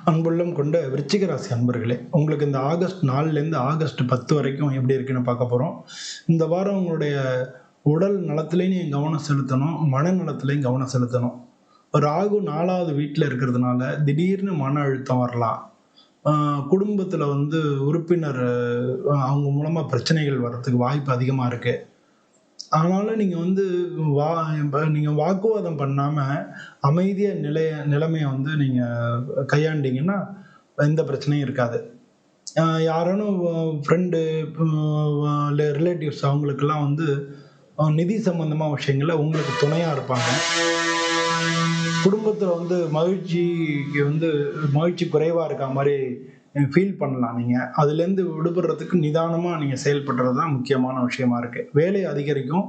அன்புள்ளம் கொண்ட விருச்சிக ராசி அன்பர்களே, உங்களுக்கு இந்த ஆகஸ்ட் 4லேருந்து ஆகஸ்ட் 10 வரைக்கும் எப்படி இருக்குன்னு பார்க்க போறோம். இந்த வாரம் உங்களுடைய உடல் நலத்திலேயும் நீங்க கவனம் செலுத்தணும், மனநலத்திலேயும் கவனம் செலுத்தணும். ராகு 4வது வீட்ல இருக்கிறதுனால திடீர்னு மன அழுத்தம் வரலாம். ஆ குடும்பத்தில உறுப்பினர் அவங்க மூலமா பிரச்சனைகள் வர்றதுக்கு வாய்ப்பு அதிகமா இருக்கு. ஆனாலும் நீங்க வா நீங்க வாக்குவாதம் பண்ணாம அமைதியா நிலைமைய நீங்க கையாண்டீங்கன்னா, எந்த பிரச்சனையும் இருக்காது. யாரேனும் ஃப்ரெண்டு ரிலேட்டிவ்ஸ் அவங்களுக்கெல்லாம் நிதி சம்பந்தமா விஷயங்கள்ல உங்களுக்கு துணையா இருப்பாங்க. குடும்பத்துல மகிழ்ச்சிக்கு மகிழ்ச்சி குறைவா இருக்கா மாரி ஃபீல் பண்ணலாம் நீங்க. அதுலேருந்து விடுபடுறதுக்கு நிதானமா நீங்க செயல்படுறது தான் முக்கியமான விஷயமா இருக்கு. வேலை அதிகரிக்கும்.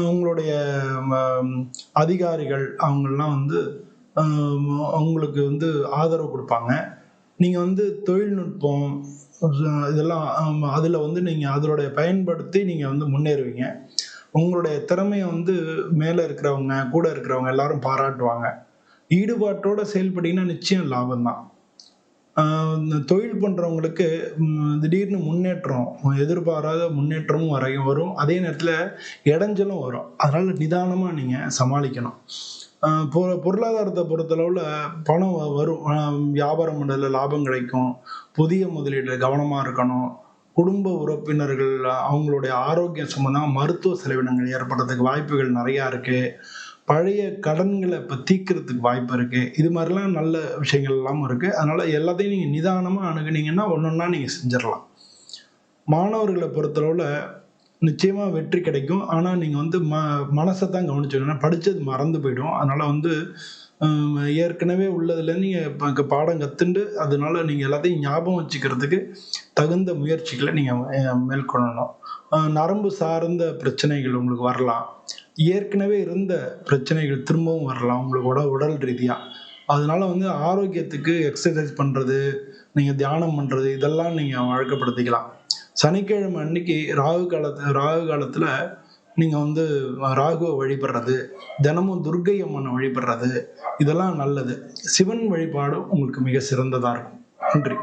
உங்களுடைய ம அதிகாரிகள் அவங்கலாம் அ உங்களுக்கு ஆதரவு குடுப்பாங்க. நீங்க தொழில்நுட்பம் இதெல்லாம் அதுல நீங்க அதனுடைய பயன்படுத்தி நீங்க முன்னேறுவீங்க. உங்களுடைய திறமைய மேல இருக்கிறவங்க, கூட இருக்கிறவங்க எல்லாரும் பாராட்டுவாங்க. ஈடுபாட்டோட செயல்பட்டீங்கன்னா நிச்சயம் லாபம் தான். இந்த தொழில் பண்றவங்களுக்கு திடீர்னு முன்னேற்றம், எதிர்பாராத முன்னேற்றமும் வரும். அதே நேரத்துல இடைஞ்சலும் வரும். அதனால நிதானமா நீங்க சமாளிக்கணும். பொருளாதாரத்த பொறுத்தளவுல பணம் வரும். வியாபாரம் பண்றதுல லாபம் கிடைக்கும். புதிய முதலீடுல கவனமா இருக்கணும். குடும்ப உறுப்பினர்கள் அவங்களுடைய ஆரோக்கியம் சம்பந்தமா மருத்துவ செலவினங்கள் ஏற்படுறதுக்கு வாய்ப்புகள் நெறையா இருக்கு. பழைய கடன்கள இப்ப தீர்க்கிறதுக்கு வாய்ப்பு இருக்கு. இது மாரிலாம் நல்ல விஷயங்கள் எல்லாம் இருக்கு. அதனால எல்லாத்தையும் நீங்க நிதானமா அணுகுனீங்கன்னா, ஒண்ணொண்ணா நீங்க செஞ்சிரலாம். மாணவர்கள பொறுத்தளவுல நிச்சயமா வெற்றி கிடைக்கும். ஆனா நீங்க மனச தான் கவனிச்சுக்கணும். ஏன்னா படிச்சது மறந்து போயிடும். அதனால அ ஏற்கனவே உள்ளதுலேருந்து நீங்க இப்ப பாடம் கத்துண்டு, அதனால நீங்க எல்லாத்தையும் ஞாபகம் வச்சுக்கிறதுக்கு தகுந்த முயற்சிகள நீங்க மேற்கொள்ளணும். நரம்பு சார்ந்த பிரச்சனைகள் உங்களுக்கு வரலாம். ஏற்கனவே இருந்த பிரச்சனைகள் திரும்பவும் வரலாம் உங்களோட உடல் ரீதியா. அதனால ஆரோக்கியத்துக்கு எக்ஸர்சைஸ் பண்றது, நீங்க தியானம் பண்றது இதெல்லாம் நீங்க வழக்கப்படுத்திக்கலாம். சனிக்கிழமை அன்னைக்கு ராகு காலத்துல நீங்க ராகுவ வழிபடுறது, தினமும் துர்க்கை அம்மன வழிபடுறது இதெல்லாம் நல்லது. சிவன் வழிபாடும் உங்களுக்கு மிக சிறந்ததா இருக்கும். நன்றி.